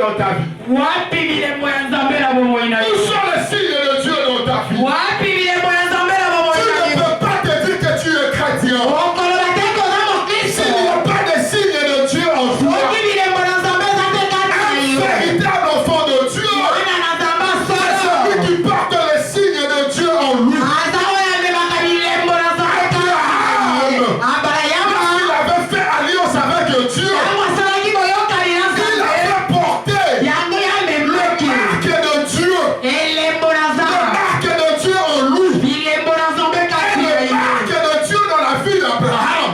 dans ta vie? Où sont les signes de Dieu dans ta vie? Tu ne peux pas te dire que tu es chrétien. S'il n'y a pas de signes de Dieu en toi, un véritable enfant de Dieu, c'est celui qui porte les signes de Dieu en lui. Abraham, il avait fait alliance avec Dieu. Il avait porté le marque de Dieu. Le marque de Dieu en lui. Et le marque de Dieu dans la vie d'Abraham.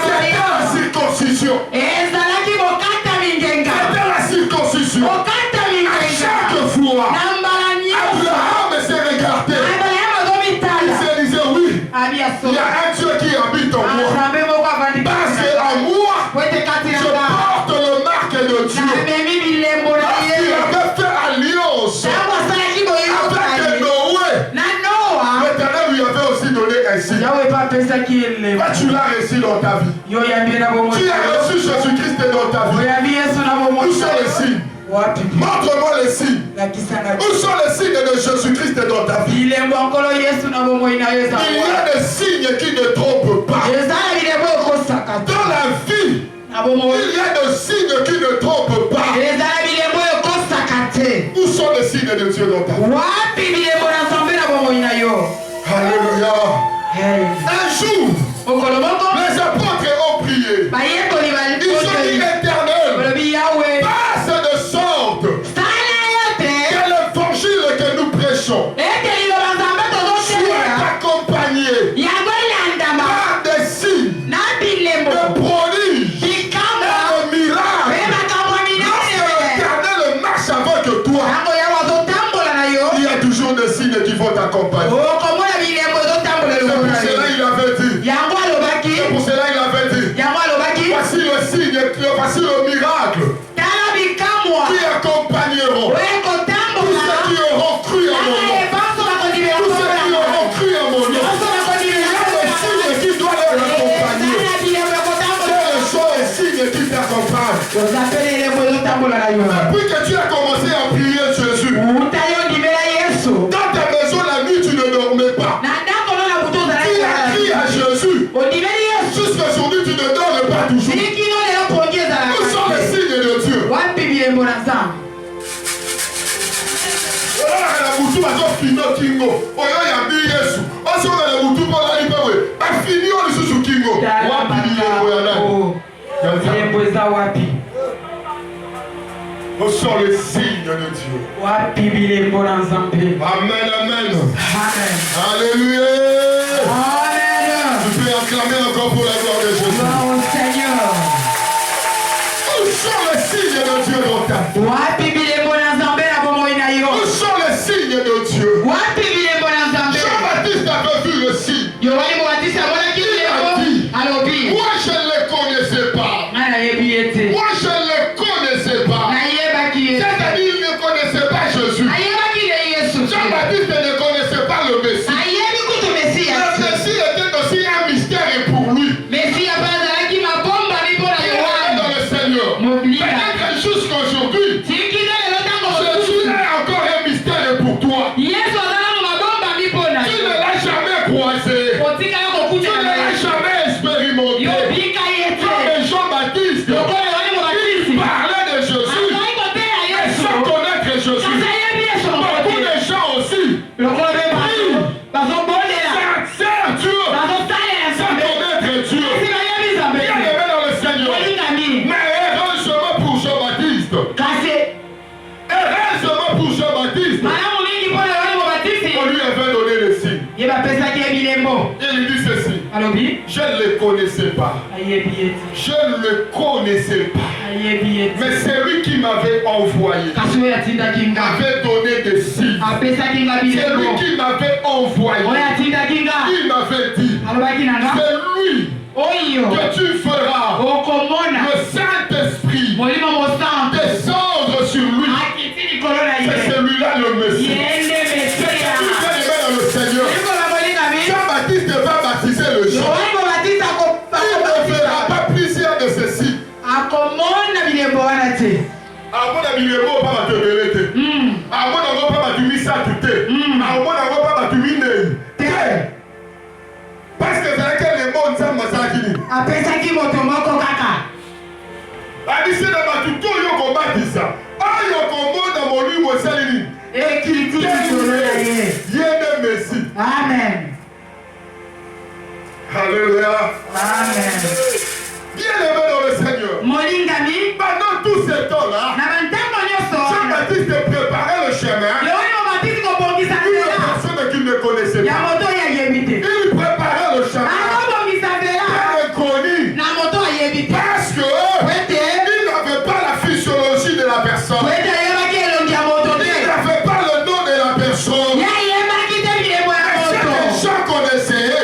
C'était la circoncision. C'était la circoncision. À chaque fois, Abraham s'est regardé. Il se disait oui, il y a un Dieu qui habite en moi. Parce qu'en moi, je porte le marque de Dieu. Parce qu'il avait fait alliance avec Noé. L'Éternel lui avait aussi donné un signe. Tu l'as reçu dans ta vie. Tu as reçu Jésus-Christ dans ta vie. Où sont les signes? Montre-moi les signes. Où sont les signes de Jésus-Christ dans ta vie? Il y a des signes qui ne trompent pas. Dans la vie, il y a des signes qui ne trompent pas. Où sont les signes de Dieu dans ta vie? Alléluia. Un jour, les apôtres ont prié. Ils ont dit Éternel, passe de sorte que l'évangile que nous prêchons soit accompagné par des signes, de prodiges, de miracles. Lorsque l'Éternel marche avec toi, il y a toujours des signes qui vont t'accompagner. C'est pour cela il avait dit. C'est pour cela il avait dit. Voici le signe, voici le miracle qui accompagneront tous ceux qui auront cru en mon nom. Tous ceux qui auront cru en mon nom. Il y a des signes qui doivent les accompagner. Quels sont les signes qui t'accompagnent? Depuis que tu as commencé à prier Jésus, dans ta maison la nuit tu ne dormais pas. Tu as crié à Jésus. Jusqu'à aujourd'hui tu ne dors pas toujours. Où sont les signes de Dieu? Où sont les signes de Dieu? Amen, amen. Alléluia. Tu peux acclamer encore pour la gloire de Jésus. Où sont les signes de Dieu dans ta vie? Où sont les signes de Dieu? Jean-Baptiste avait vu le signe. Il a dit, moi je ne le connaissais pas. Moi je ne le connaissais pas. C'est-à-dire il ne connaissait pas Jésus. Jean-Baptiste ne connaissait pas le Messie. Le Messie était aussi un mystère pour lui. Il est dans le Seigneur. Peut-être jusqu'aujourd'hui, Jésus est encore un mystère pour toi. Tu ne l'as jamais croisé. Tu ne l'as jamais expérimenté. Comme Jean-Baptiste, il parlait de Jésus, mais sans connaître Jésus. Beaucoup de gens aussi servent Dieu sans connaître Dieu. Bien-aimé dans le Seigneur. Mais heureusement pour Jean-Baptiste. Heureusement pour Jean-Baptiste. On lui avait donné le signe. Il dit ceci. Je ne le connaissais pas. Je ne le connaissais pas. Mais c'est lui qui m'avait envoyé. M'avait donné des signes. C'est lui qui m'avait envoyé. Il m'avait dit, c'est lui que tu feras le Saint-Esprit descendre sur lui. C'est celui-là le Messie. C'est celui-là dans le Seigneur. Jean-Baptiste va baptiser le Jean. Il ne fera pas plusieurs de ceci. Amona bilemo pa matebelete. Amona ngo pa matumisa tuté. Amona ngo pa matumine. Parce que c'est que les mots ça masakini. Apesa ki moto moko kaka. Adise na batuto yo ko batisa. Ayo ko mona molu wo salini. Écriture sur le Yéne merci. Amen. Alléluia. Amen. Bien aimé dans le Seigneur. Molingami. Pendant tout ce temps-là, Jean-Baptiste préparait le chemin. Une personne qu'il ne connaissait pas. Il préparait le chemin. Inconnu. Parce que il n'avait pas la physiologie de la personne. Il n'avait pas le nom de la personne. Ce que les gens connaissaient,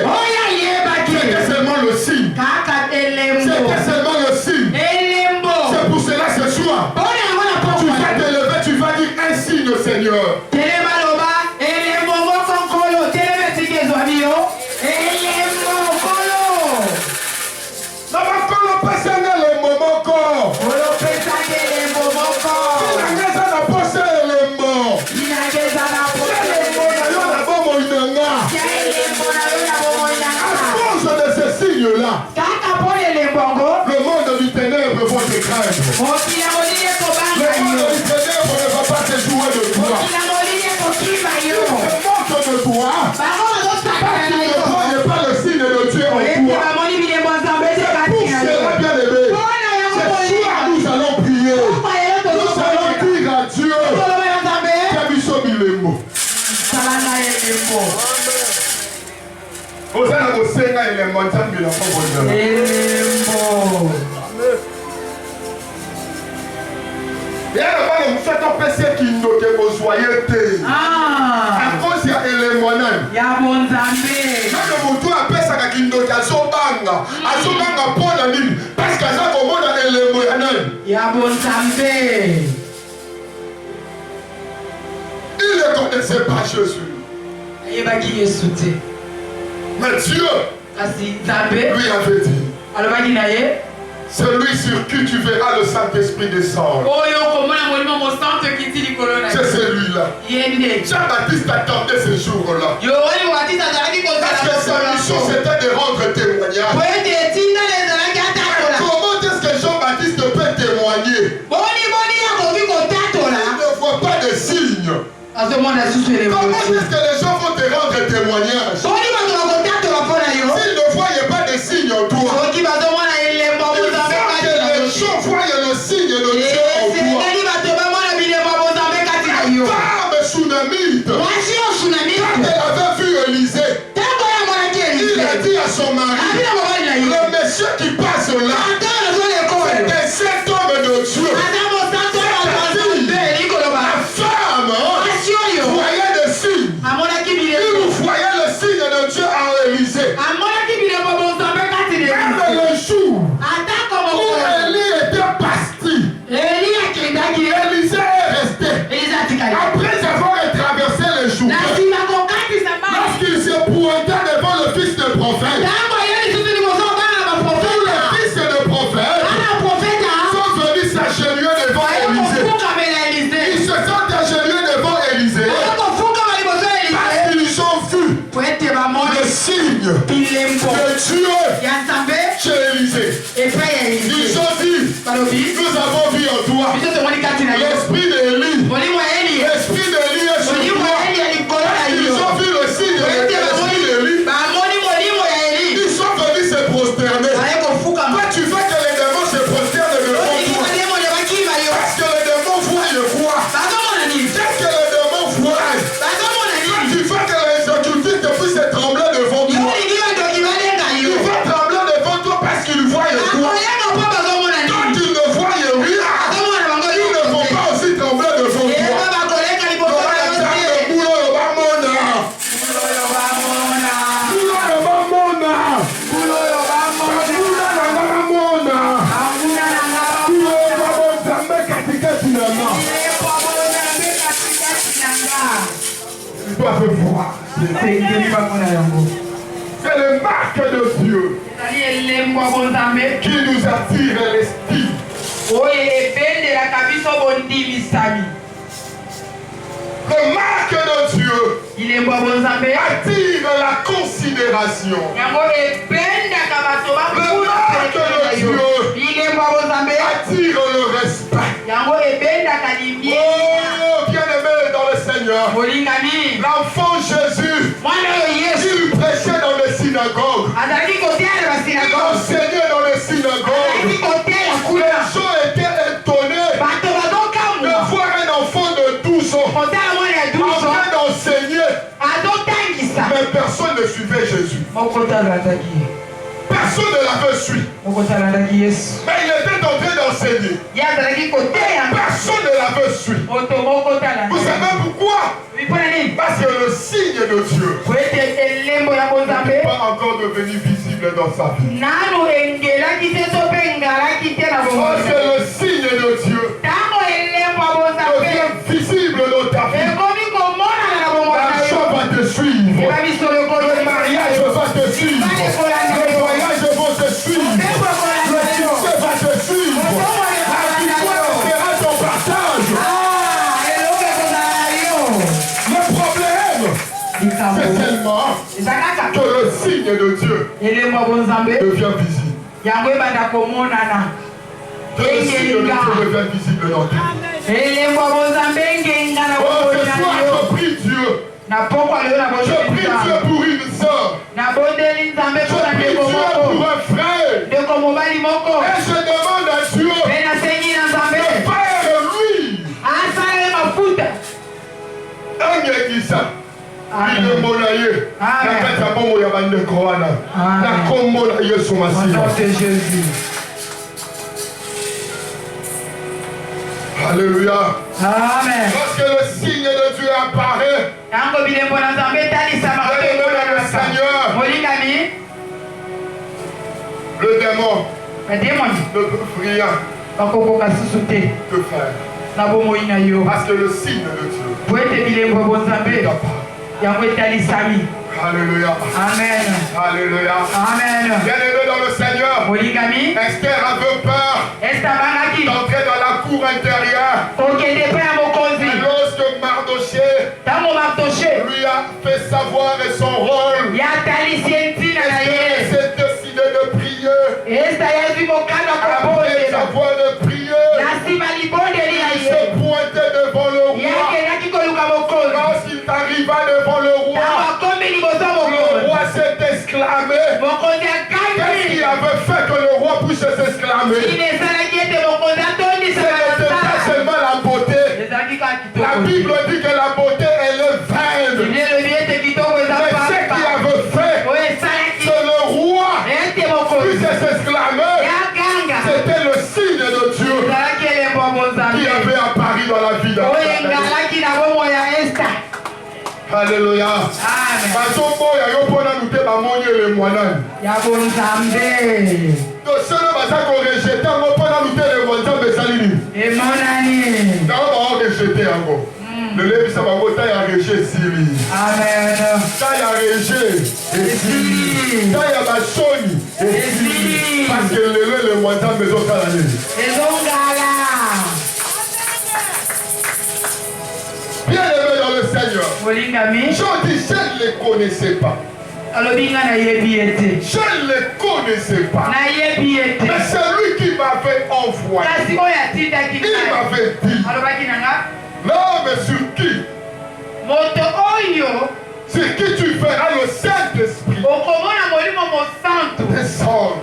c'était seulement le signe. C'était seulement le signe. C'est pour cela ce soir, tu vas te lever, tu vas dire un signe au Seigneur. Le monde du ténèbre va te craindre. Le monde du ténèbre ne va pas te jouer de toi. Il se moque de toi. Parce qu'il ne voyait pas le signe de Dieu en toi. C'est pour cela, bien aimé, ce soir nous allons prier. Nous allons dire à Dieu Kabiso Bilemo. Vous allez vous senga et les montagnes de la pauvreté. Bien avant le fait on peut se qui nous que vous soyez té. À cause il y a élément même. Ya bonzambe. Quand le mouton appelle ça qui nous que azobanga pour la ligne parce que ça comme on a élément même. Ya bonzambe. Il ne connaissait pas Jésus. Mais Dieu lui avait dit, celui sur qui tu verras le Saint-Esprit descendre. C'est celui-là. Jean-Baptiste attendait ce jour-là. Parce que sa mission c'était de rendre témoignage. Comment est-ce que Jean-Baptiste peut témoigner? Il ne voit pas de signes. Comment est-ce que les gens vont te rendre témoignage? S'ils ne voyaient pas de signes en toi, il faut que les gens voient le signe de Dieu en toi. La femme Sunamite, quand elle avait vu Élisée, il a dit à son mari, le monsieur qui passe là, c'était cet homme de Dieu. Voyait des signes. Il voyait le signe de Dieu en Élisée. Même le jour où Élie était parti, Élisée est resté. Après avoir traversé le jour, lorsqu'il se pointa devant le fils de prophète, tous les fils de prophète sont venus s'agenouiller devant Élisée. Ils se sont agenouillés devant Élisée. Ils ont vu le signe de Dieu chez Élisée. Ils ont dit, nous avons vu en toi l'esprit d'Élie. L'esprit d'Élie est sur toi. Ils ont vu le signe de l'esprit d'Élie. Ils sont venus se prosterner. Toi tu veux que les démons se prosternent devant toi. Parce que les démons voient le quoi. Qu'est-ce que les démons voient? Tu veux que les occultistes puissent trembler devant toi. Il va trembler devant toi parce qu'il voit le quoi. Quand ils ne voient rien, ils ne vont pas aussi trembler devant toi. Tu dois voir. C'est le marque de Dieu qui nous attire l'esprit. Le marque de Dieu attire la considération. Le marque de Dieu attire le respect. Oh, bien-aimé dans le Seigneur, l'enfant Jésus, il prêchait dans les synagogues. Il enseignait dans les synagogues. Les gens étaient étonnés de voir un enfant de 12 ans en train d'enseigner. Mais personne ne suivait Jésus. Personne ne l'avait suivi. Mais il était en train d'enseigner. Personne ne l'avait suivi. Vous savez pourquoi? Parce que le signe de Dieu n'est pas encore devenu visible dans sa vie. Parce que le signe de Dieu devient visible dans ta vie. L'argent va te suivre. Le mariage va te suivre. Le voyage va te suivre. Le succès va te suivre. La victoire sera ton partage. Le problème, c'est tellement que le signe de Dieu devient visible. Que le signe de Dieu devient visible dans ta vie. Oh, ce soir, je prie Dieu. Je prie Dieu pour une sœur. Je prie Dieu pour un frère. Et je demande à Dieu de faire lui un églisa. Il est monaïe. La katabongo ya bande koana. La kombo na Yesu Masihi. Alléluia. Amen. Lorsque le signe de Dieu apparaît, le Seigneur, le démon ne peut rien te faire. Parce que le signe de Dieu Alléluia. Amen. Alléluia. Amen. Bien-aimé dans le Seigneur, Esther avait peur d'entrer dans la cour intérieure. Lorsque Mardoché lui a fait savoir son rôle, Esther s'est décidé de prier. Après savoir de prier, il se pointait devant le roi. Lorsqu'il arriva devant le roi s'est exclamé. Qu'est-ce qui avait fait que le roi puisse s'exclamer? Ce n'était pas seulement la beauté. La Bible dit que la beauté elle est vaine. Mais ce qui avait fait que le roi puisse s'exclamer, c'était le signe de Dieu qui avait apparu dans la vie d'Esther. Alléluia. Bien-aimé dans le Seigneur, je dis, je ne les connaissais pas. Je ne les connaissais pas. Mais c'est lui qui m'avait envoyé. Il m'avait dit, l'homme sur qui tu verras le Saint-Esprit descendre.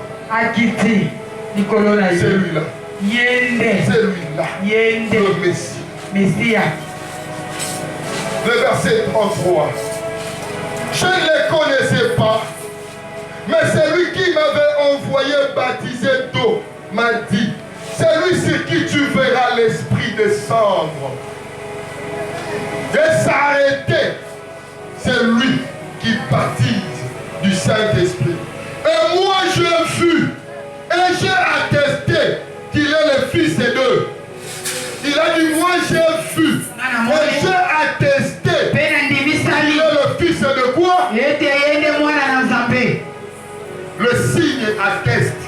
C'est lui-là. C'est lui-là. Le Messie. Le verset 33. Je ne les connaissais pas, mais celui qui m'avait envoyé baptiser d'eau m'a dit, celui sur qui tu verras l'Esprit descendre et s'arrêter, c'est lui qui baptise du Saint-Esprit. Et moi j'ai vu et j'ai attesté qu'il est le fils d'eux. Il a dit, moi j'ai vu et j'ai attesté qu'il est le fils de quoi? Le signe atteste.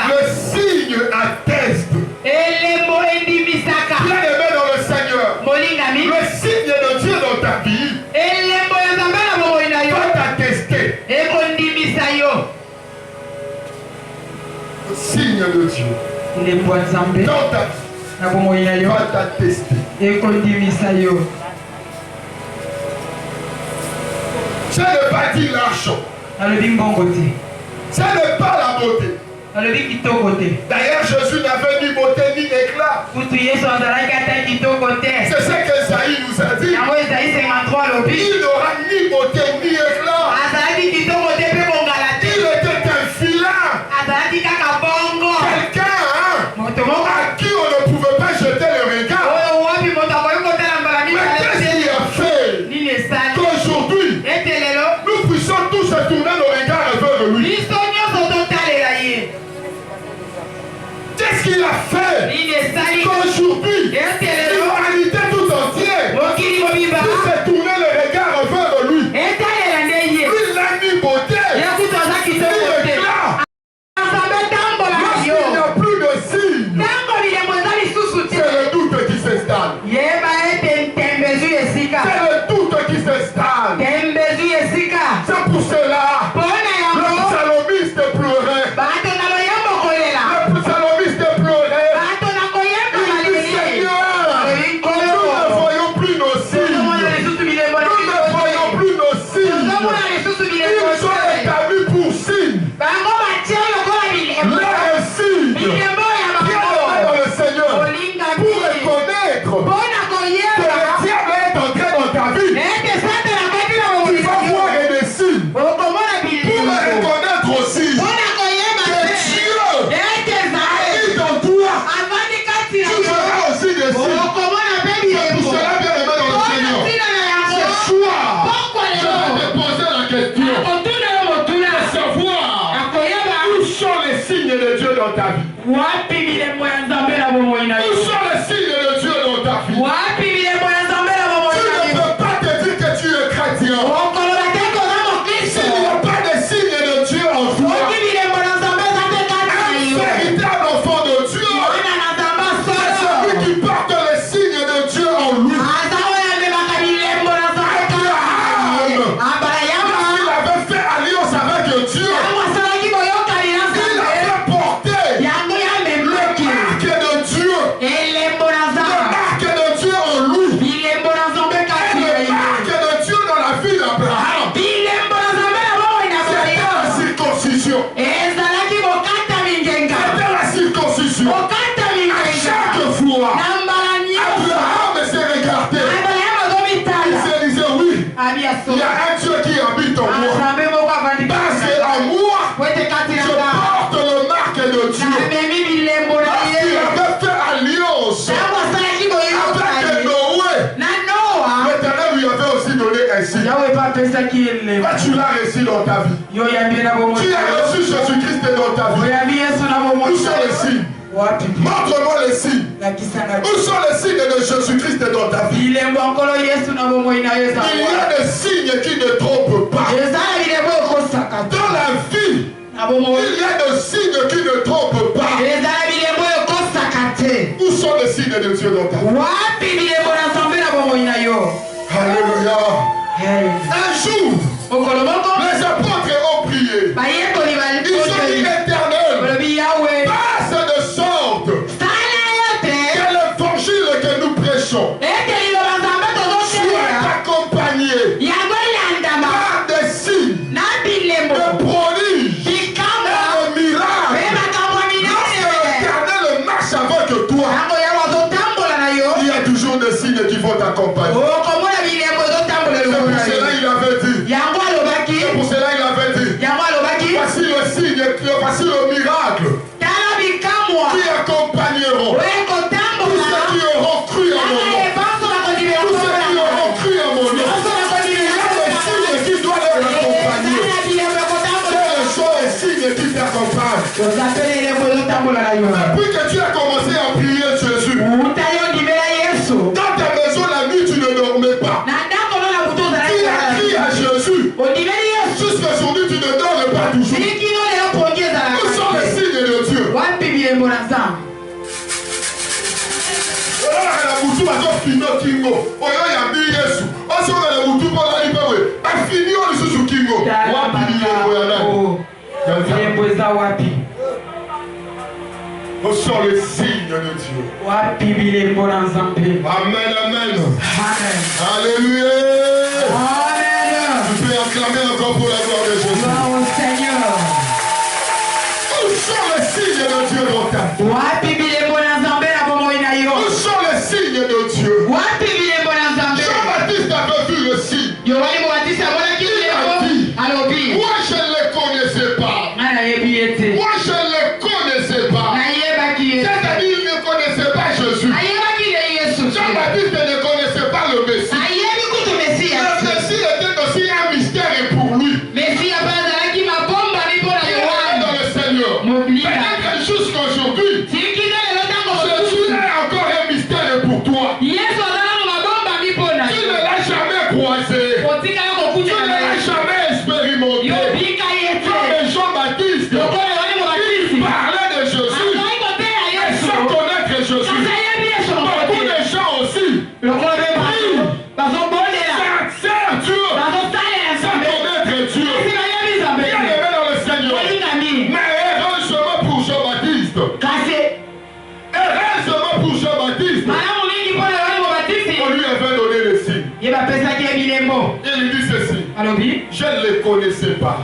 Le signe signe de Dieu dans ta vie va t'attester. Ce n'est pas dire l'argent. Ce n'est pas la beauté. D'ailleurs, Jésus n'avait ni beauté ni éclat. C'est ce que Esaïe nous a dit. Il n'aura ni beauté ni éclat. Il était un vilain. Quelqu'un à qui on ne pouvait pas jeter le regard. Mais qu'est-ce qu'il a fait qu'aujourd'hui nous puissions tous se tourner nos regards vers lui? Qu'est-ce qu'il a fait qu'aujourd'hui l'humanité tout entière puisse se tourner le regard vers lui? Il n'a ni beauté ni éclat. Lorsqu'il n'y a plus de signes, c'est le doute qui s'installe. C'est le doute qui s'installe. C'est pour cela le psalmiste pleurait. Le psalmiste pleurait. Il dit Seigneur, nous ne voyons plus nos signes. Nous ne voyons plus nos signes. Ils sont établis pour signes. Leur signe. Viens dans le Seigneur pour reconnaître que le diable est entré dans ta vie. Tu vas voir des signes pour reconnaître aussi que Dieu habite dans toi. Tu verras aussi des signes. C'est pour cela, bien aimé dans le Seigneur, ce soir, je vais te poser la question de savoir où sont les signes de Dieu dans ta vie. Où sont les signes de Dieu dans ta vie? Tu ne peux pas te dire que tu es chrétien. S'il n'y a pas de signes de Dieu en toi, un véritable enfant de Dieu, c'est celui qui porte les signes de Dieu en lui. Abraham, il avait fait alliance avec Dieu. Il avait porté le marque de Dieu. Le marque de Dieu en lui. Et le marque de Dieu dans la vie d'Abraham, c'était la circoncision. C'était la circoncision. À chaque fois, Abraham se regardait. Il se disait oui, il y a un Dieu qui habite en moi. Parce qu'en moi, je porte le marque de Dieu. Lorsqu'il avait fait alliance avec Noé, l'Éternel lui avait aussi donné un signe. Tu l'as reçu dans ta vie. Tu as reçu Jésus-Christ dans ta vie. Où sont les signes? Montre-moi les signes. Où sont les signes de Jésus-Christ dans ta vie? Il y a des signes qui ne trompent pas. Dans la vie, il y a des signes qui ne trompent pas. Où sont les signes de Dieu dans ta vie? Alléluia. Un jour, les apôtres ont prié. Ils ont dit Éternel, passe de sorte que l'évangile que nous prêchons soit accompagné par des signes, de prodiges, de miracles. Lorsque l'Éternel marche avec toi, il y a toujours des signes qui vont t'accompagner. C'est pour cela il avait dit. C'est pour cela il avait dit. Voici le signe, voici le miracle qui accompagneront tous ceux qui auront cru en mon nom. Tous ceux qui auront cru en mon nom. Il y a des signes qui doivent les accompagner. Quels sont les signes qui t'accompagnent? Depuis que tu as commencé à prier Jésus, dans ta maison la nuit tu ne dormais pas. Tu as crié à Jésus. Jusqu'à aujourd'hui tu ne dors pas toujours. Où sont les signes de Dieu? Nous sommes le signe de Dieu. Amen, amen. Alléluia. Amen. Tu peux acclamer encore pour la gloire de Jésus. Nous sommes le signe de Dieu dans ta vie. Nous sommes le signe de Dieu. Jean-Baptiste avait vu le signe. Il a dit, moi je ne le connaissais pas. Moi je ne le connaissais pas. C'est-à-dire il ne connaissait pas Jésus. Jean-Baptiste ne connaissait pas le Messie. Le Messie était aussi un mystère pour lui. Il est dans le Seigneur. Peut-être jusqu'aujourd'hui, Jésus est encore un mystère pour toi. Tu ne l'as jamais croisé. Tu ne l'as jamais expérimenté. Comme Jean-Baptiste, il parlait de Jésus. Et sans connaître Jésus. Beaucoup de gens aussi s'acceptent Dieu sans connaître Dieu. Bien aimé dans le Seigneur. Mais heureusement pour Jean-Baptiste. Heureusement pour Jean-Baptiste. On lui avait donné le signe. Il lui dit ceci. Je ne le connaissais pas.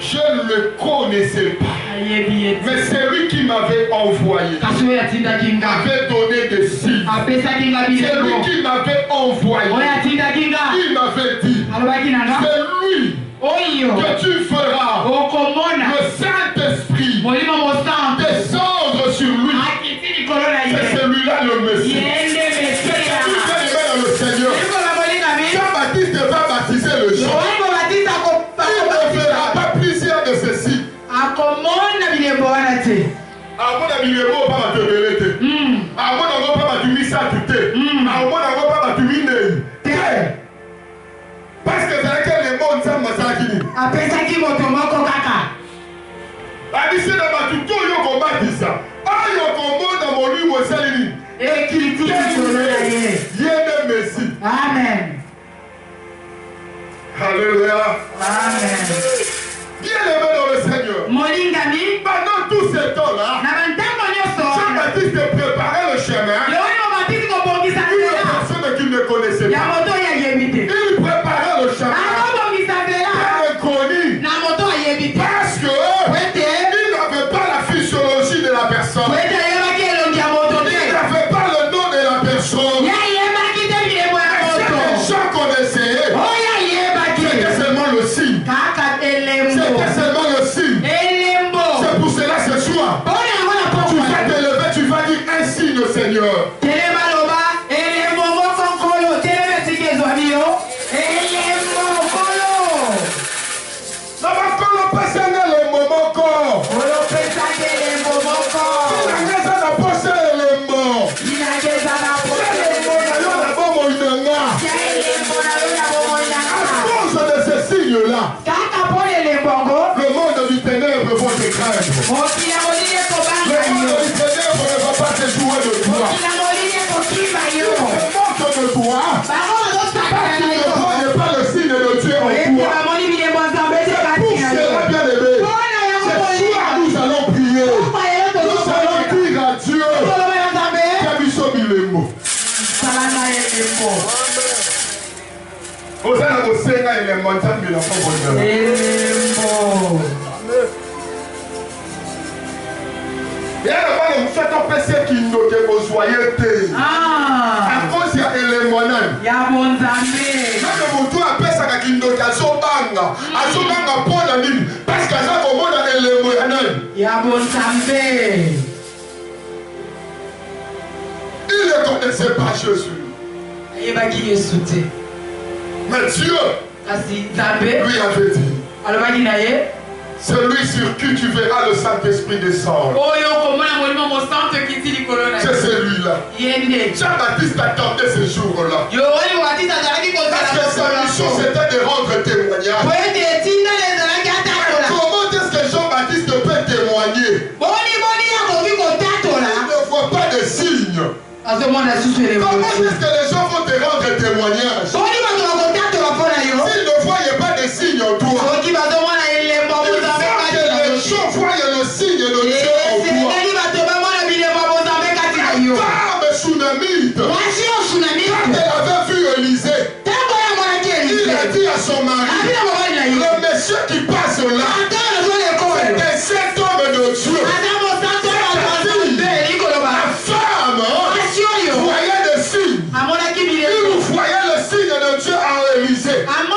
Je ne le connaissais pas. Mais c'est lui qui m'avait envoyé. M'avait donné des signes. C'est lui qui m'avait envoyé. Il m'avait dit, c'est lui que tu feras le Saint-Esprit descendre sur lui. C'est celui-là le Messie. C'est celui-là le Seigneur. Jean-Baptiste va baptiser le Jean. Il ne fera pas plusieurs de ceci. Parce que c'est laquelle les mondes sont massacrés. Amen. Alléluia. Amen. Bien aimé dans le Seigneur. Pendant tout ce temps-là, Jean-Baptiste préparait le chemin. Une personne qu'il ne connaissait pas. Il préparait le chemin. Inconnu. Parce que il n'avait pas la physiologie de la personne. Il n'avait pas le nom de la personne. Les gens connaissaient. C'était seulement le signe. C'était seulement le signe. C'est pour cela ce soir. Tu vas te lever, tu vas dire un signe au Seigneur. Le monde du ténèbre va te craindre. Le monde du ténèbre ne va pas te jouer de toi. Se moque de toi. Parce qu'il ne croyait pas le signe de Dieu en toi. C'est pour cela, bien aimé. Ce soir, nous allons prier. Nous allons dire à Dieu que nous sommes les mots. Vous allez vous sécher les montagnes de la pauvreté. Et alors, vous faites un PC qui nous que vous soyez té. À cause il y a les monanes. Il y a mon ami. Quand vous doit appeler ça qui nous que azobanga pour la ligne parce que ça comment dans les monanes. Il y a mon ami. Il ne connaissait pas Jésus. Il va qui est sauté. Mais Dieu lui avait dit, celui sur qui tu verras le Saint-Esprit descendre. C'est celui-là. Jean-Baptiste attendait ce jour-là. Parce que sa mission c'était de rendre témoignage. Comment est-ce que Jean-Baptiste peut témoigner? Il ne voit pas de signes. Comment est-ce que les gens vont te rendre témoignage? S'ils ne voyaient pas de signes en toi, il faut que les gens voient le signe de Dieu en toi. Sunamite, quand elle avait vu Élisée, il a dit à son mari, le monsieur qui passe là, c'est un saint homme de Dieu. La femme voyait le signe. Il voyait le signe de Dieu en Élisée. Même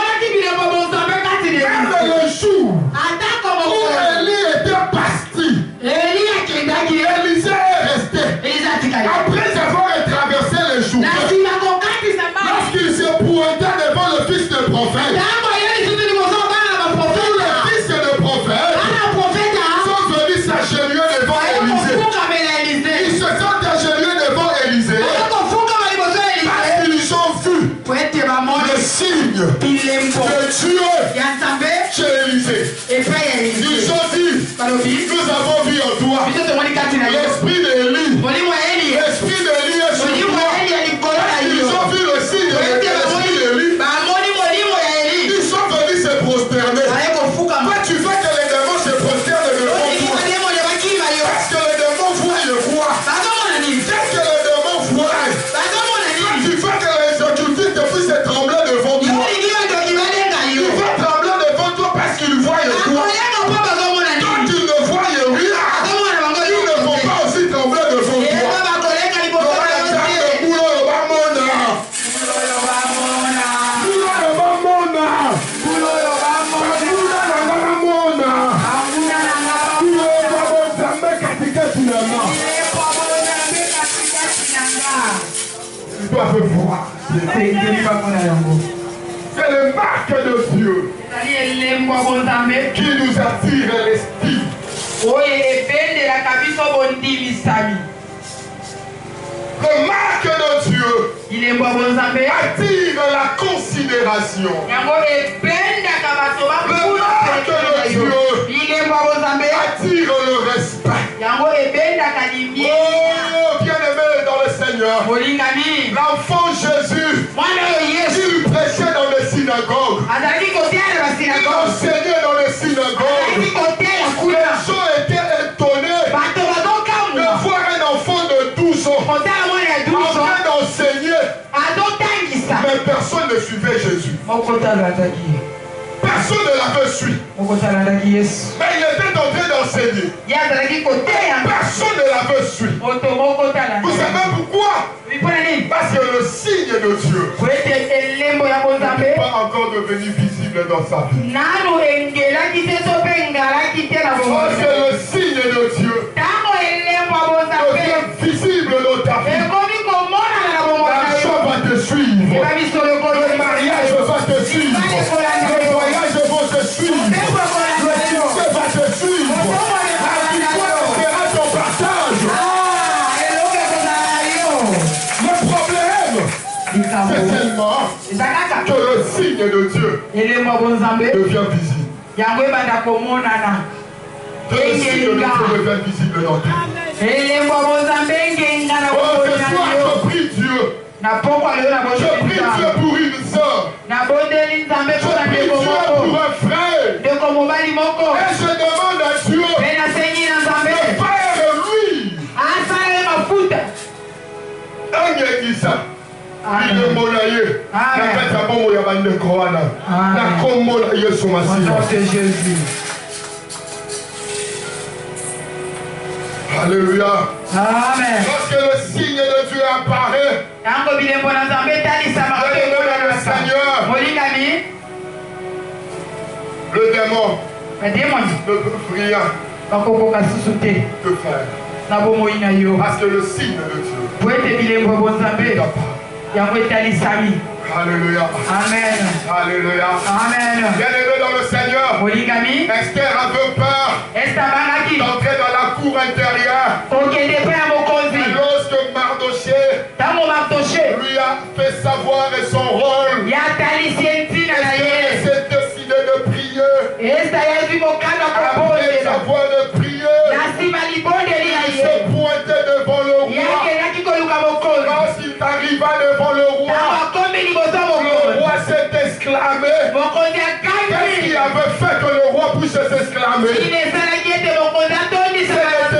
le jour où Élie était parti, Élisée est resté. Après avoir traversé les jours, lorsqu'il se pointa devant le fils de prophète, tous les fils de prophète sont venus s'agenouiller devant Élisée. Ils se sont agenouillés devant Élisée parce qu'ils ont vu le signe de Dieu chez Élisée. Ils ont dit, nous avons vu en toi l'esprit d'Élie. L'esprit d'Élie est sur toi. Ils ont vu le signe de l'esprit d'Élie. Ils sont venus se prosterner. Toi, tu veux que les démons se prosternent devant toi. Parce que les démons voient le roi. Qu'est-ce que les démons voient? Toi, tu veux que les occultistes puissent se trembler devant toi. Ils vont trembler devant toi parce qu'ils voient le roi. Quand ils ne voient rien, ils ne vont pas aussi trembler devant toi. Ils doivent voir. C'est le marque de Dieu qui nous attire l'estime. Le marque de Dieu attire la considération. Le marque de Dieu attire le respect. Oh, bien-aimé dans le Seigneur, l'enfant Jésus, il prêchait dans les synagogues. Il enseignait dans les synagogues. Les gens étaient étonnés de voir un enfant de 12 ans en train d'enseigner. Mais personne ne suivait Jésus. Personne ne l'avait suivi. Mais il était en train d'enseigner. Personne ne l'avait suivi. Vous savez pourquoi? Parce que le signe de Dieu n'est pas encore devenu visible dans sa vie. Parce que le signe de Dieu devient visible dans ta vie. L'argent va te suivre. Le mariage va te suivre. Le voyage va te suivre. Le succès va te suivre. La victoire sera ton partage. Le problème, c'est tellement que le signe de Dieu devient visible. Que le signe de Dieu devient visible dans ta vie. Oh, ce soir, je prie Dieu. Je prie Dieu pour une sœur. Je prie Dieu pour un frère. Et je demande à Dieu de faire lui un église. Il est monaïe. La fête à bon, il y a un de Corona. La combo, il y a son massif. Alléluia. Amen. Lorsque le signe de Dieu apparaît, le Seigneur, le démon ne peut rien te faire. Parce que le signe de Dieu Alléluia. Amen. Alléluia. Amen. Bien-aimé dans le Seigneur, Esther avait peur d'entrer dans la cour intérieure. Lorsque Mardoché lui a fait savoir son rôle, Esther s'est décidée de prier. Après savoir de prier, il se pointait devant le roi. Lorsqu'il arriva devant le roi s'est exclamé. Qu'est-ce qui avait fait que le roi puisse s'exclamer? Ce n'était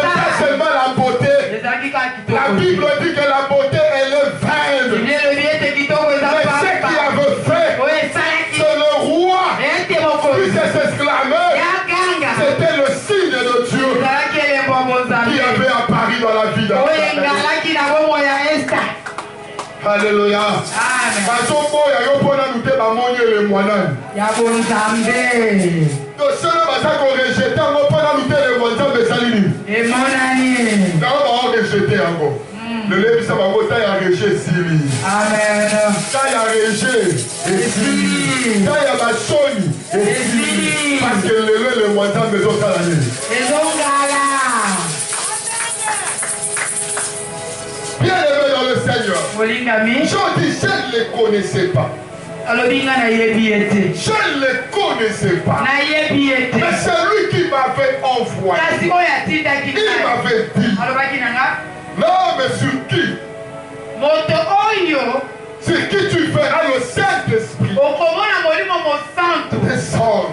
pas seulement la beauté. La Bible dit que la beauté est Alléluia. Amen. Bazombo ya yo pona nute ba moni le mwanani. Ya bonzambe. To solo bazako rejeter ngo pona nute le mwanzambe salini. E monani. Na ba rejeter yango. Le lebisa bango ta ya rejet sili. Amen. Ta ya rejet sili. Ta ya basoni sili. Parce que le mwanzambe zo sala ni. Ezongala. Bien aimé dans le Seigneur. Je dis, je ne les connaissais pas. Je ne les connaissais pas. Mais c'est lui qui m'avait envoyé. Il m'avait dit. Non, mais sur qui? Sur qui tu feras le Saint-Esprit descendre.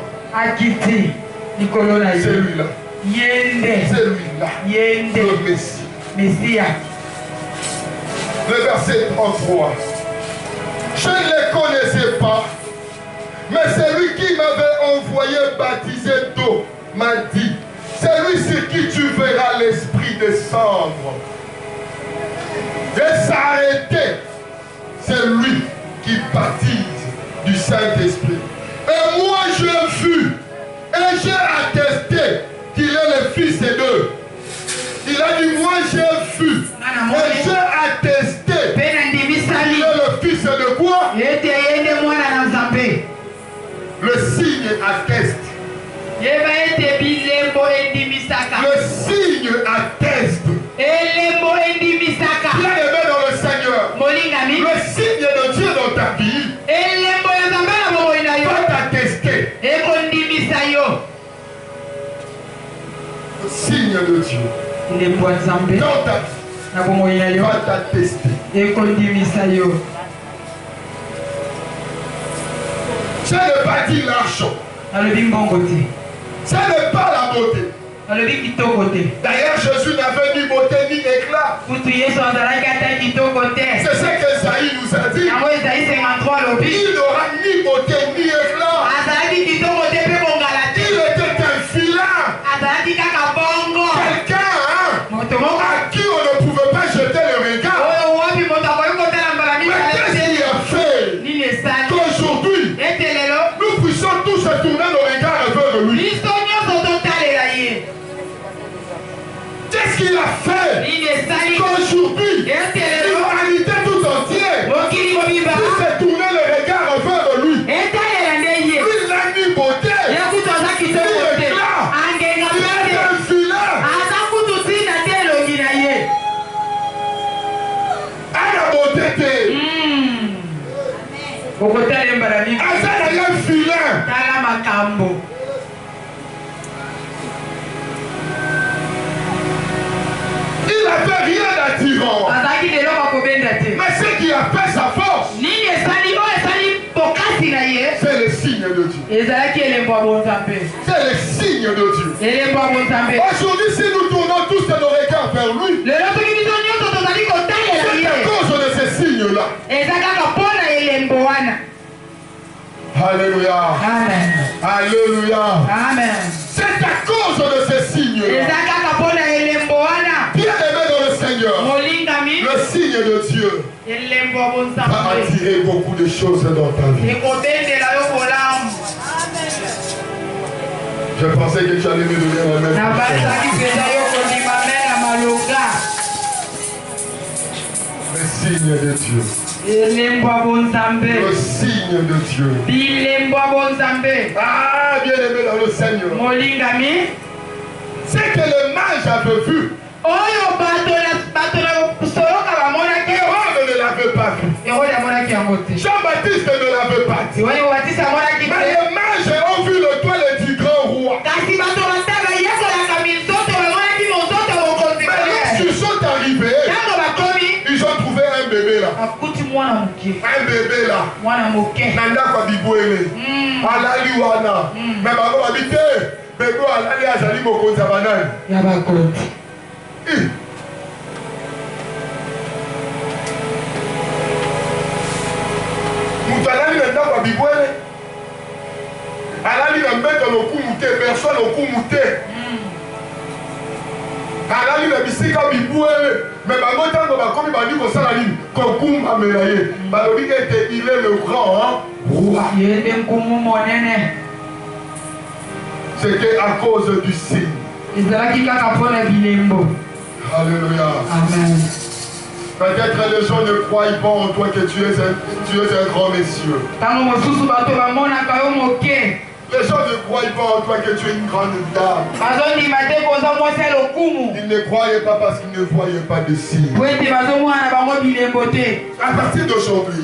C'est lui-là. C'est lui-là. Le Messie. Le verset 33. Je ne les connaissais pas, mais celui qui m'avait envoyé baptiser d'eau m'a dit, c'est lui sur qui tu verras l'Esprit descendre et s'arrêter. C'est lui qui baptise du Saint-Esprit. Et moi j'ai vu et j'ai attesté qu'il est le Fils d'eux. Il a dit, moi j'ai vu et j'ai attesté qu'il est le Fils de quoi? Le signe atteste. Le signe atteste. Bien aimé dans le Seigneur. Le signe de Dieu dans ta vie va t'attester. Le signe de Dieu dans ta vie va t'attester. Ce n'est pas dit l'argent. Ce n'est pas la beauté. D'ailleurs, Jésus n'avait ni beauté ni éclat. C'est ce que Esaïe nous a dit. Il n'aura ni beauté ni éclat. Il était un filin. Quelqu'un à qui on ne pouvait pas jeter le regard. Mais qu'est-ce qu'il a fait qu'aujourd'hui, nous puissions tous se tourner nos regards vers lui? Qu'est-ce qu'il a fait qu'aujourd'hui, l'humanité tout entière puisse se tourner le regard vers lui? Il n'a ni beauté, ni éclat. Il est un filin. À la beauté. Azana y a un filin. Il n'avait rien d'attirant. Mais ce qui a fait sa force, c'est le signe de Dieu. C'est le signe de Dieu. Aujourd'hui, si nous tournons tous nos regards vers lui, c'est à cause de ces signes-là. Alléluia. Amen. Alléluia. Amen. C'est à cause de ces signes-là. Bien aimé dans le Seigneur, le signe de Dieu va attirer beaucoup de choses dans ta vie. Je pensais que tu allais me donner la même. Le signe de Dieu. Le signe de Dieu. Ah, bien aimé dans le Seigneur. C'est que le mage avait vu. Hérode ne l'avait pas vu. Jean-Baptiste ne l'avait pas dit. Mais les mages ont vu le toit du grand roi. Mais lorsqu'ils sont arrivés, ils ont trouvé un bébé là. Un bébé là. Maintenant, quand il bouille, alali wana. Mais maman habite, bébé alali azali mokonza banane. Moutalali maintenant quand il bouille, alali na mbeka lokumu te, personne lokumu te. Alali na bisika bibu Mais il est le grand roi. C'était à cause du signe. Alléluia. Amen. Peut-être les gens ne croient pas en toi que tu es un grand monsieur. Les gens ne croient pas en toi que tu es une grande dame. Ils ne croyaient pas parce qu'ils ne voyaient pas de signe. À partir d'aujourd'hui,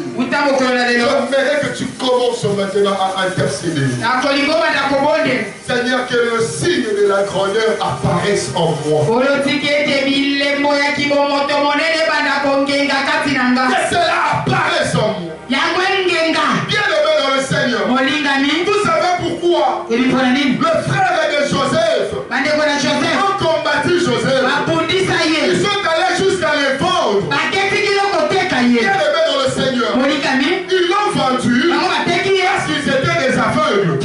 j'aimerais que tu commences maintenant à intercéder. Seigneur, que le signe de la grandeur apparaisse en moi. Que cela apparaisse en moi. Bien-aimé dans le Seigneur. Vous savez pourquoi le frère de Joseph ont combattu Joseph. Ils sont allés jusqu'à les vendre. Bien-aimé dans le Seigneur. Ils l'ont vendu parce qu'ils étaient des aveugles.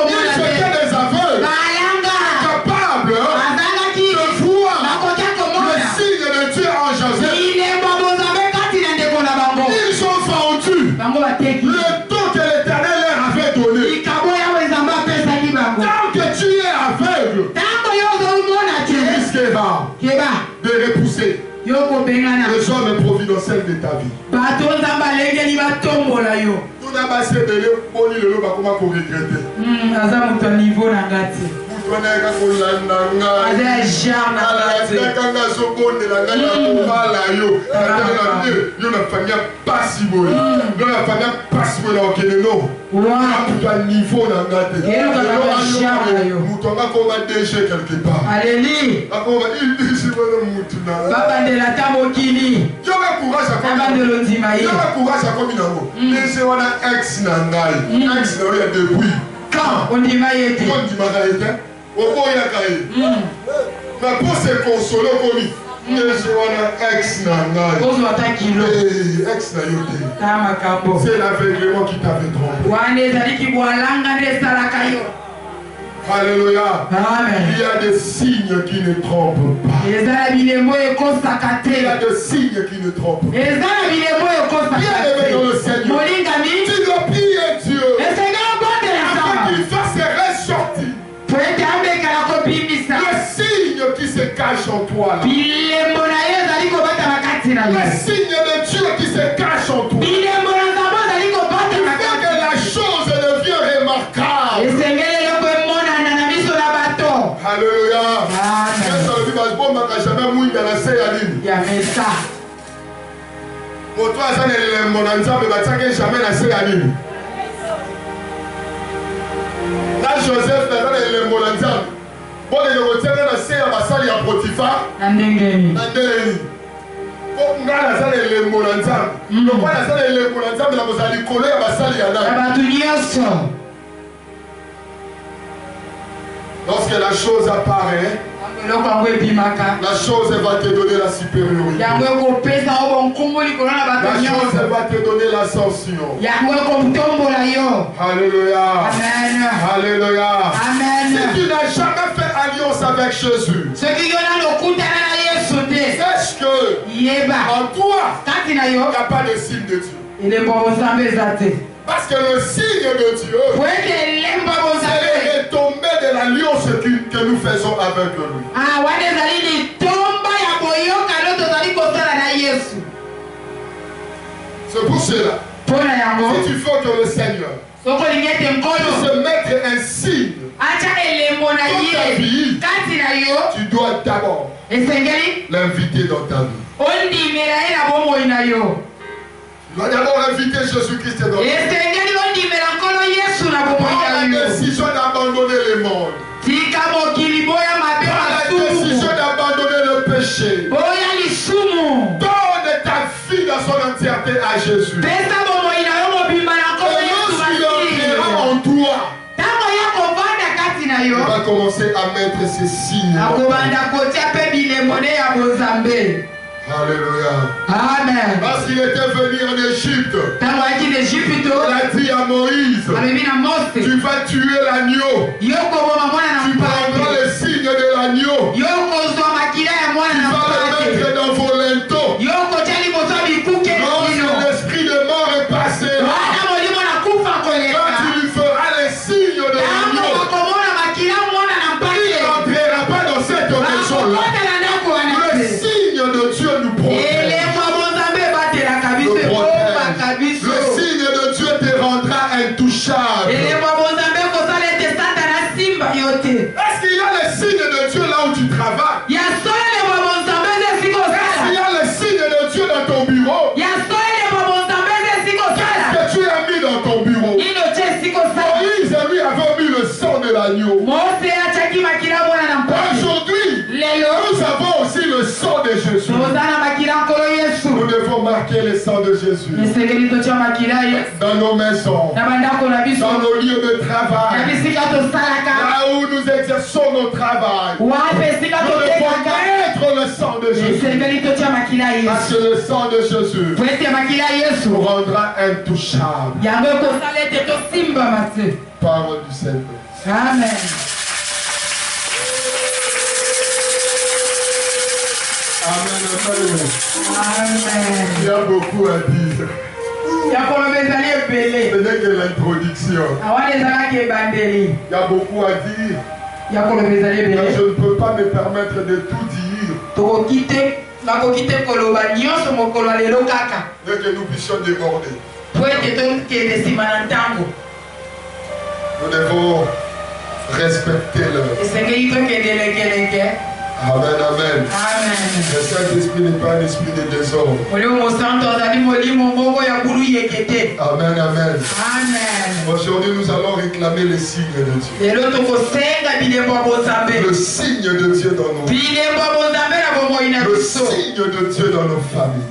Ils étaient des aveugles. Capables de voir le signe de Dieu en Joseph. Ils ont vendu le don que l'Éternel leur avait donné. Tant que tu es aveugle, tu risqueras de repousser les hommes providentiels de ta vie. Tout d'abord, c'est de regretter. Mais pour se consoler, c'est l'aveuglement qui t'avait trompé. Alléluia. Amen. Il y a des signes qui ne trompent pas. Il y a des signes qui ne trompent pas. Bien-aimé dans le Seigneur, tu dois prier Dieu afin qu'il fasse ressortir le signe qui se cache en toi là. Le signe de Dieu qui se cache en toi. Il faut que la chose devienne remarquable. Alléluia. Joseph lorsque la chose apparaît, la chose va te donner la supériorité. La chose va te donner l'ascension. Alléluia. Amen. Alléluia. Amen. Si tu n'as jamais fait alliance avec Jésus, sache que en toi, il n'y a pas de signe de Dieu. Parce que le signe de Dieu, c'est le retombé de l'alliance que nous faisons avec lui. C'est pour cela, si tu veux que le Seigneur puisse mettre un signe dans ta vie, tu dois d'abord l'inviter dans ta vie. Tu dois d'abord inviter Jésus-Christ dans ta vie. Prends la décision d'abandonner le monde. Prends la décision d'abandonner le péché. Donne ta vie dans son entièreté à Jésus. Et lorsqu'il entrera en toi, il va commencer à mettre ces signes. Alléluia. Amen. Parce qu'il était venu en Égypte. Il a dit à Moïse, tu vas tuer l'agneau. Tu prendras le signe de l'agneau. le sang de Jésus. Nous devons marquer le sang de Jésus. Dans nos maisons, dans nos lieux de travail, là où nous exerçons nos travail. Nous devons mettre le sang de Jésus. Parce que le sang de Jésus nous rendra intouchables. Parole du Seigneur. Amen. Amen, Amen. Il y a beaucoup à dire. Ce n'est que l'introduction. Il y a beaucoup à dire. Mais je ne peux pas me permettre de tout dire. Et que nous puissions déborder. Nous devons respecter l'heure. Amen, amen. Le Saint-Esprit n'est pas un esprit de désordre. Amen, amen. Aujourd'hui, nous allons réclamer le signe de Dieu. Le signe de Dieu dans nos vies. Le signe de Dieu dans nos familles.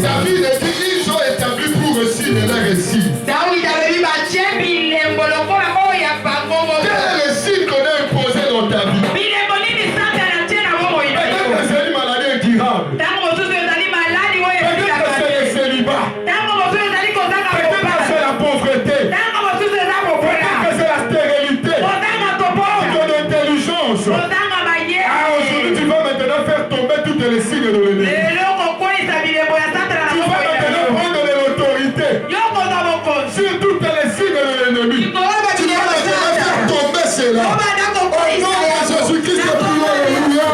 David a dit, ils ont établi pour récit de leur récit. Quel est le signe qu'on a imposé dans ta vie? Peut-être que c'est une maladie incurable. Peut-être que c'est le célibat. Peut-être que c'est la pauvreté. Peut-être que c'est la stérilité. Manque d'intelligence. Aujourd'hui, tu vas maintenant faire tomber tous les signes de l'ennemi. Tu vas maintenant prendre de l'autorité sur tous les signes de l'ennemi. Tu vas maintenant faire tomber cela. Au nom de Jésus-Christ, alléluia.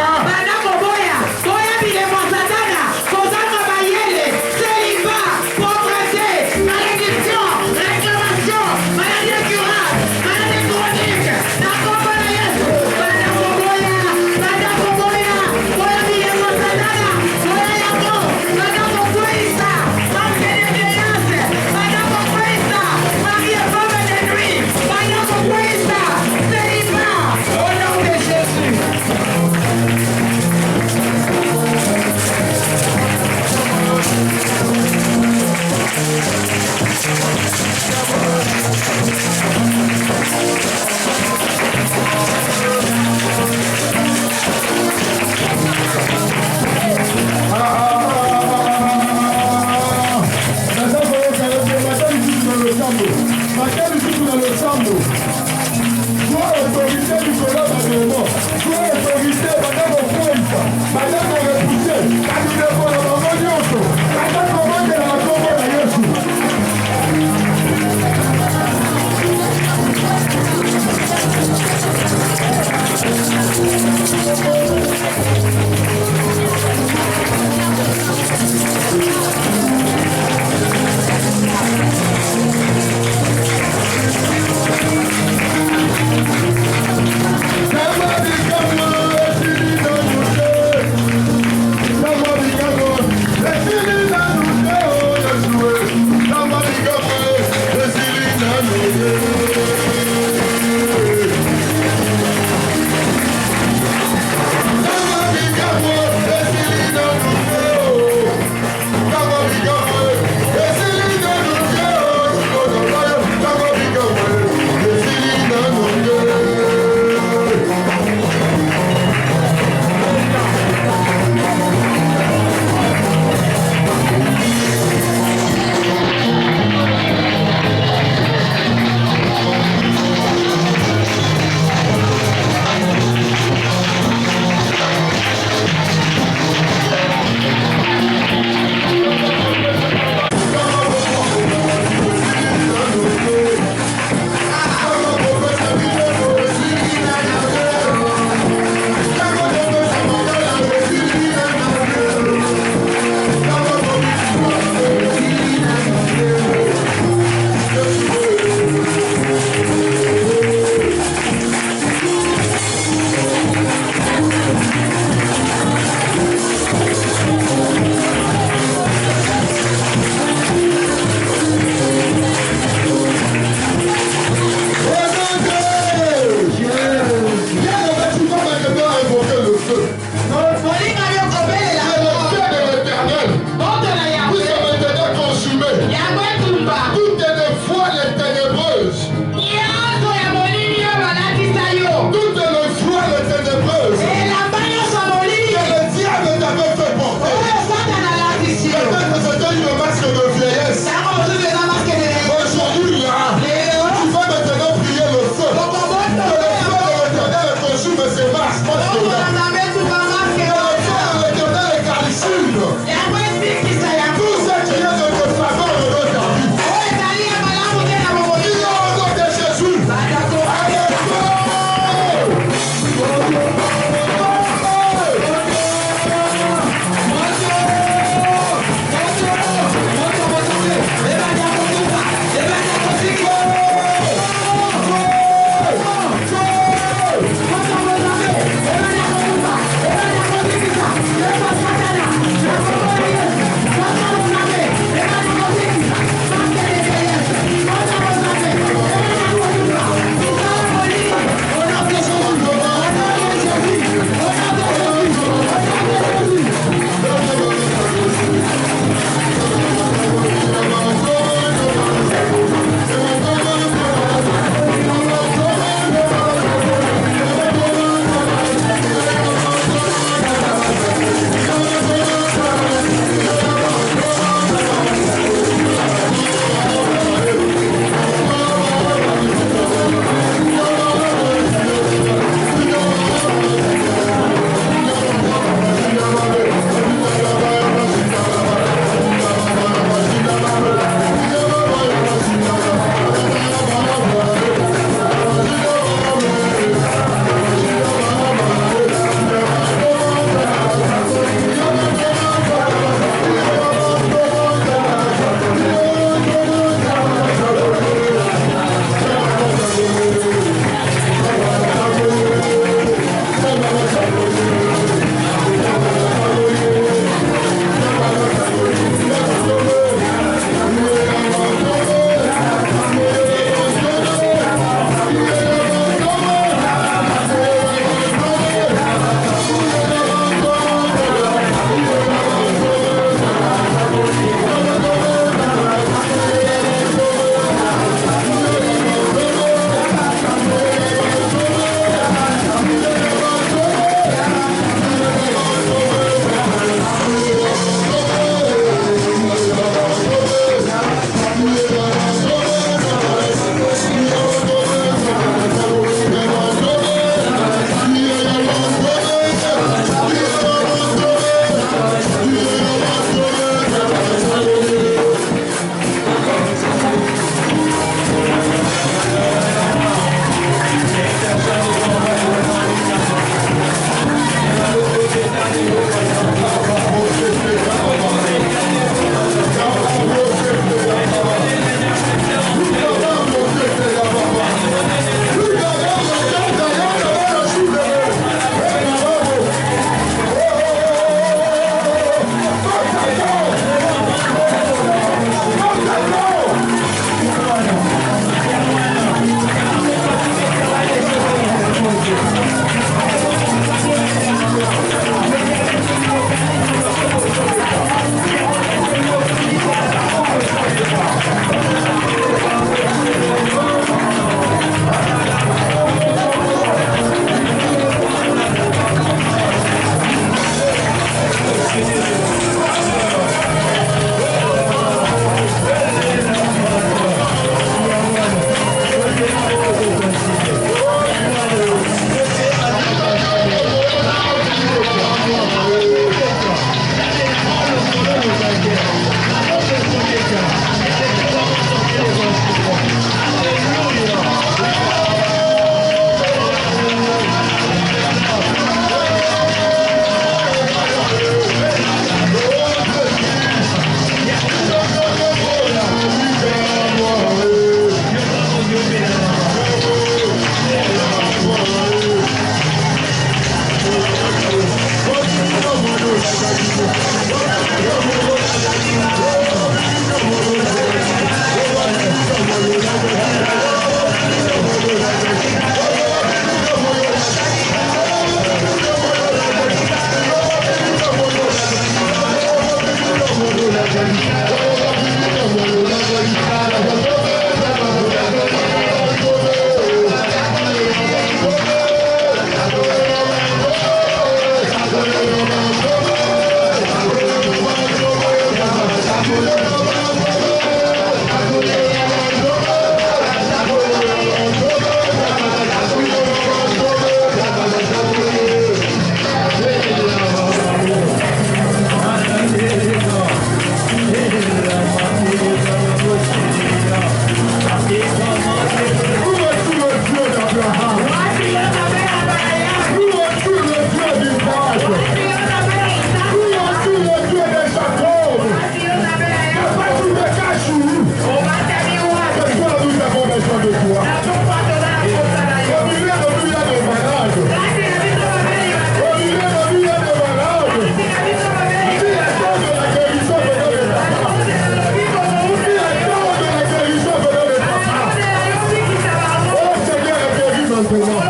maintenant.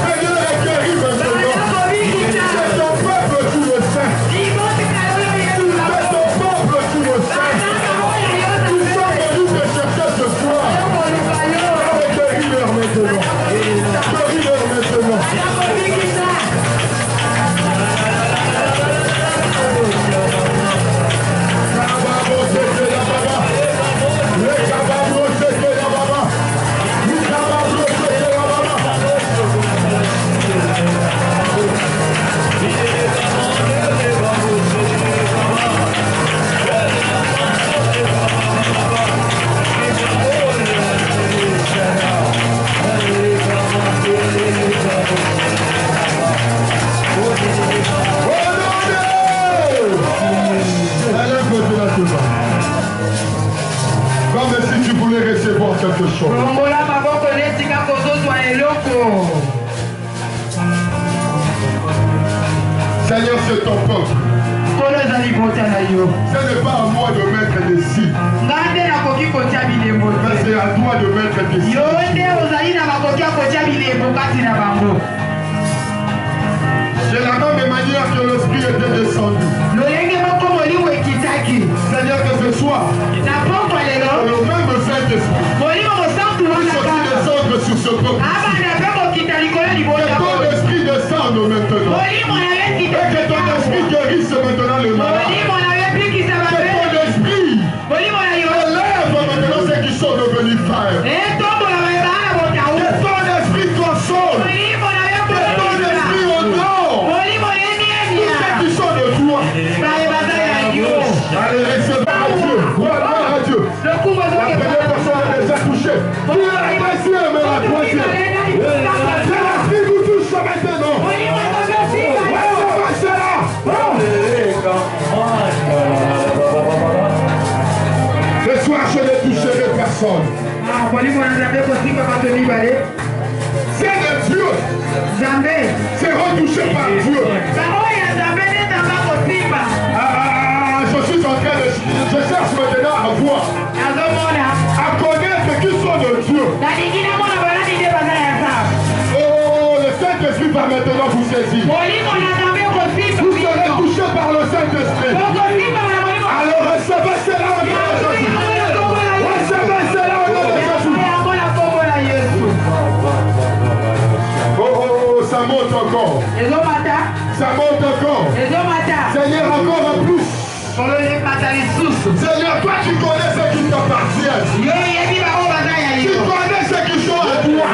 Seigneur, guéris maintenant. C'est ton peuple, tu le sais. C'est ton peuple, tu le sais. Nous sommes venus te chercher ce soir. Guéris-leur maintenant. Guéris-leur maintenant. Comme si tu voulais recevoir quelque chose. Seigneur, c'est ton peuple. Ce n'est pas à moi de mettre des signes. Mais c'est à toi de mettre des signes. C'est la même manière que l'Esprit était descendu. Seigneur, que ce soit le même Saint-Esprit qui descendre sur ce peuple. Que ton esprit descende maintenant. Et que ton esprit guérisse maintenant le malade. Que ton esprit élève maintenant ceux qui sont devenus frères. Que ton esprit console. Que ton esprit honore tous ceux qui sont de toi. Allez, recevez à Dieu. Gloire à Dieu. La première personne a déjà touché. Puis la deuxième et la troisième. L'esprit vous touche maintenant. Ce soir, je ne toucherai personne. C'est de Dieu. C'est retouché par Dieu. Je suis en train de... Je cherche maintenant à voir. À connaître qui sont de Dieu. Oh, le Saint-Esprit va maintenant vous saisir. Vous serez touché par le Saint-Esprit. Alors recevez cela au nom de Jésus. Recevez cela au nom de Jésus. Oh, ça monte encore. Ça monte encore. Seigneur, encore un plus. Seigneur, toi qui connais ce qui t'appartient. Tu connais ce qui sont à toi.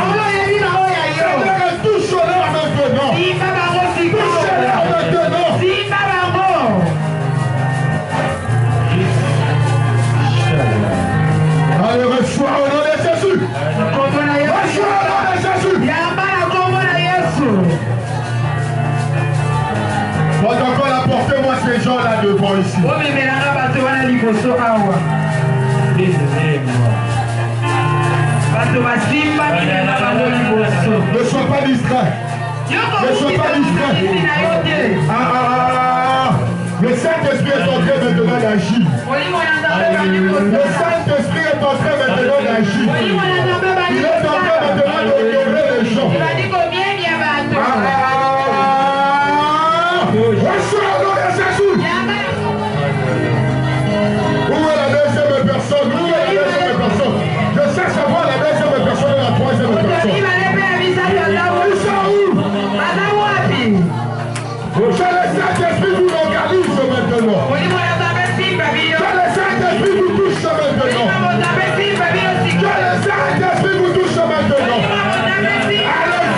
Seigneur, touche-leur maintenant. Touche-leur maintenant. Allez, reçois au nom de Jésus. Reçois au nom de Jésus. Moi encore apportez-moi ces gens-là devant ici. Ne sois pas distrait. Ne sois pas distrait. Le Saint-Esprit est en train maintenant d'agir. Le Saint-Esprit est en train maintenant d'agir. Il est en train maintenant d'honorer les gens. Reçois au nom de Jésus. Où est la deuxième personne? Où est la deuxième personne? Je cherche à voir la deuxième personne et la troisième personne. Ils sont où? Que le Saint-Esprit vous organise maintenant. Que le Saint-Esprit vous touche maintenant. Que le Saint-Esprit vous touche maintenant. Allez, fire! Allez,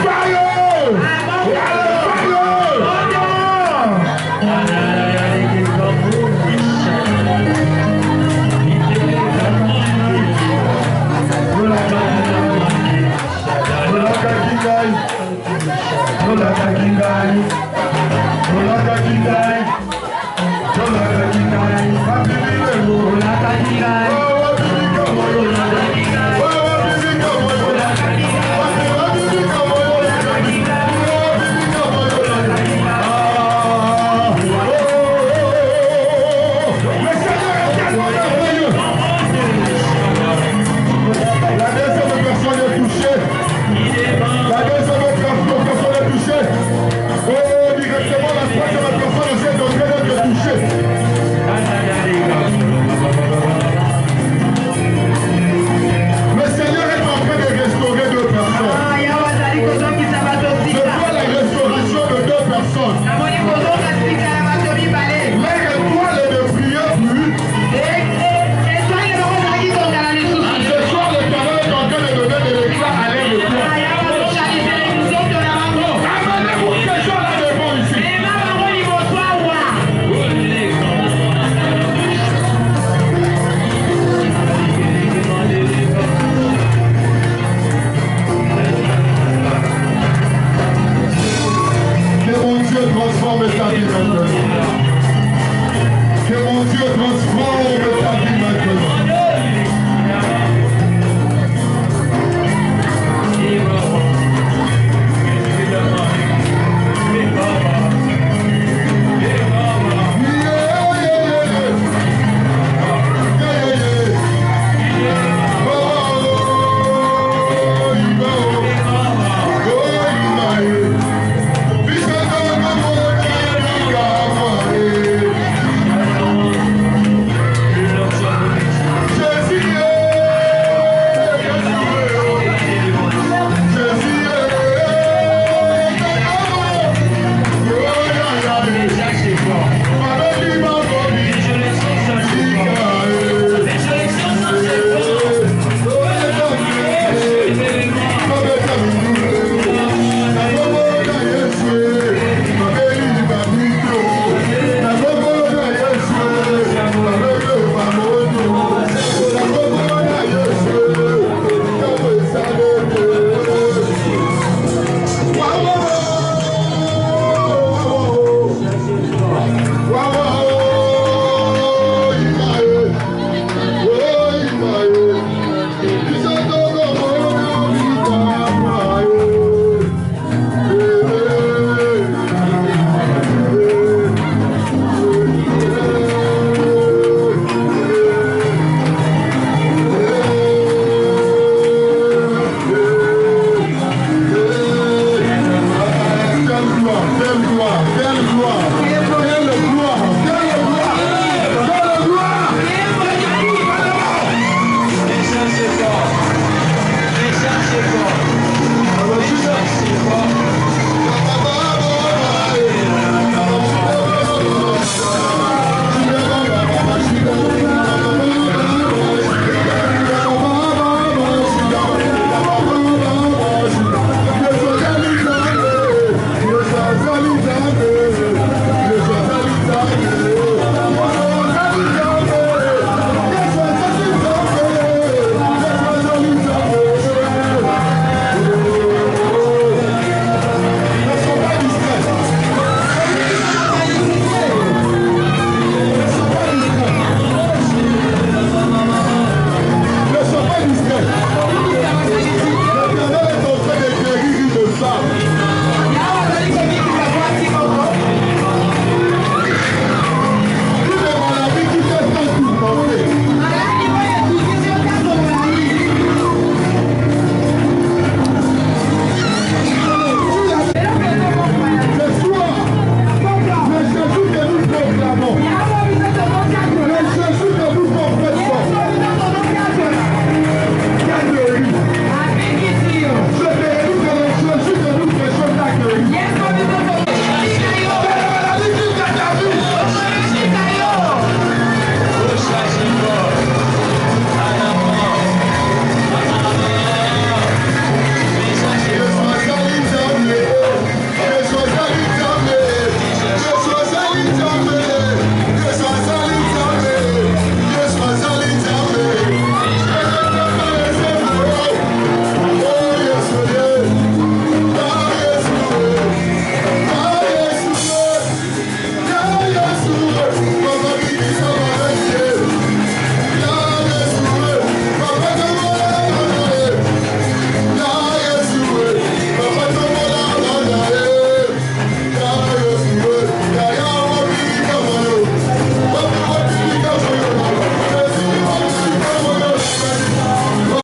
fire!